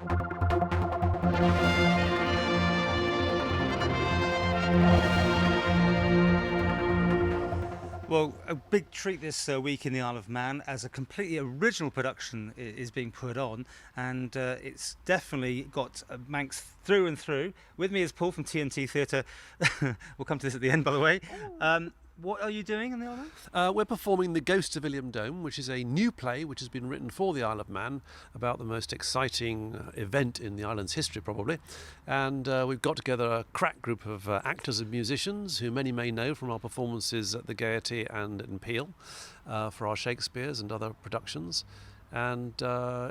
Well, a big treat this week in the Isle of Man as a completely original production is being put on, and it's definitely got Manx through and through. With me is Paul from TNT Theatre. We'll come to this at the end, by the way. What are you doing in the Isle of Man? We're performing The Ghost of Illiam Dhone, which is a new play which has been written for the Isle of Man about the most exciting event in the island's history, probably. And we've got together a crack group of actors and musicians who many may know from our performances at the Gaiety and in Peel for our Shakespeares and other productions. And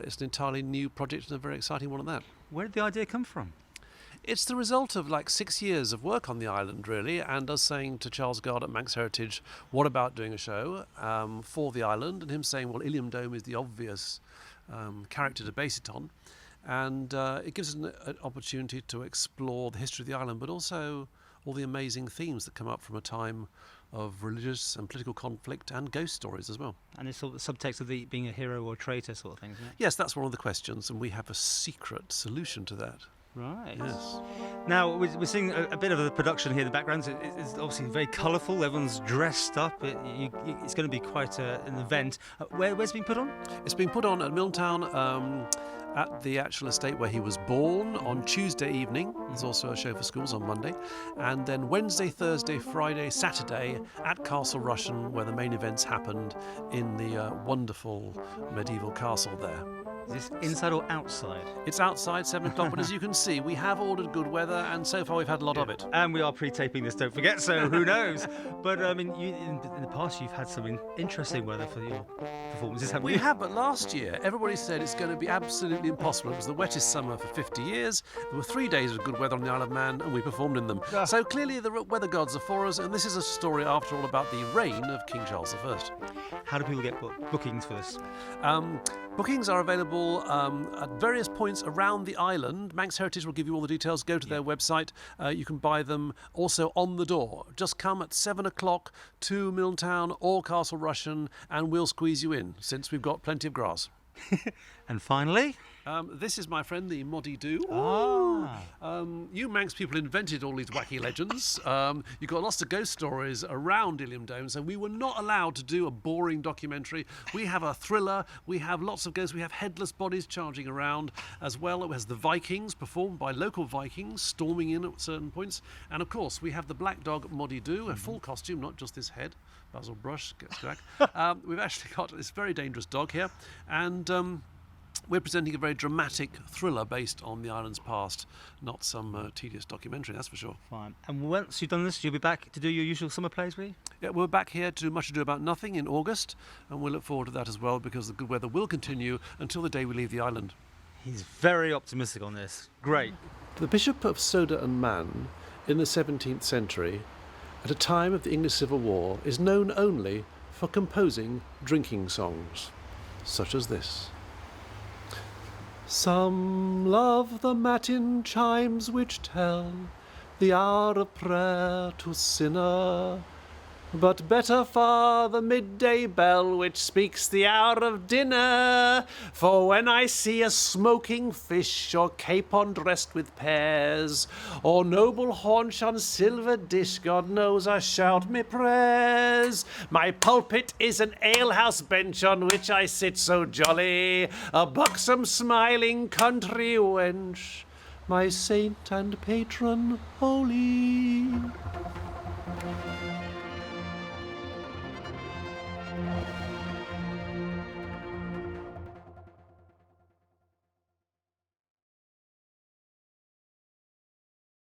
it's an entirely new project and a very exciting one at that. Where did the idea come from? It's the result of like 6 years of work on the island, really, and us saying to Charles Gard at Manx Heritage, what about doing a show for the island? And him saying, well, Illiam Dhone is the obvious character to base it on. And it gives us an opportunity to explore the history of the island, but also all the amazing themes that come up from a time of religious and political conflict and ghost stories as well. And it's sort of the subtext of being a hero or a traitor sort of thing, isn't it? Yes, that's one of the questions, and we have a secret solution to that. Right. Yes. Now, we're seeing a bit of the production here in the background. It's obviously very colourful. Everyone's dressed up. It's going to be quite an event. Where's it being put on? It's being put on at Milltown at the actual estate where he was born on Tuesday evening. There's also a show for schools on Monday. And then Wednesday, Thursday, Friday, Saturday at Castle Rushen, where the main events happened in the wonderful medieval castle there. Is this inside or outside? It's outside, 7 o'clock, but as you can see, we have ordered good weather, and so far we've had a lot of it. And we are pre-taping this, don't forget, so who knows? But, I mean, in the past you've had some interesting weather for your performances, haven't you? We have, but last year, everybody said it's going to be absolutely impossible. It was the wettest summer for 50 years. There were 3 days of good weather on the Isle of Man, and we performed in them. So clearly the weather gods are for us, and this is a story, after all, about the reign of King Charles I. How do people get bookings for this? Bookings are available at various points around the island. Manx Heritage will give you all the details. Go to their website. You can buy them also on the door. Just come at 7 o'clock to Milltown or Castle Rushen and we'll squeeze you in, since we've got plenty of grass. And finally? This is my friend, the Moddy Doo. Ah. You Manx people invented all these wacky legends. You've got lots of ghost stories around Illiam Dhone, so we were not allowed to do a boring documentary. We have a thriller, we have lots of ghosts, we have headless bodies charging around as well. It has the Vikings, performed by local Vikings, storming in at certain points. And of course, we have the black dog Moddy Doo, a full costume, not just this head. Basil Brush gets crack. We've actually got this very dangerous dog here, and we're presenting a very dramatic thriller based on the island's past, not some tedious documentary, that's for sure. Fine. And once you've done this, you'll be back to do your usual summer plays, will you? Yeah, we're back here to do Much Ado About Nothing in August, and we'll look forward to that as well, because the good weather will continue until the day we leave the island. He's very optimistic on this. Great. The Bishop of Soda and Man, in the 17th century, at a time of the English Civil War, is known only for composing drinking songs, such as this. Some love the matin chimes which tell the hour of prayer to sinner, but better far the midday bell which speaks the hour of dinner. For when I see a smoking fish, or capon dressed with pears, or noble haunch on silver dish, God knows I shout me prayers. My pulpit is an alehouse bench on which I sit so jolly, a buxom smiling country wench, my saint and patron holy.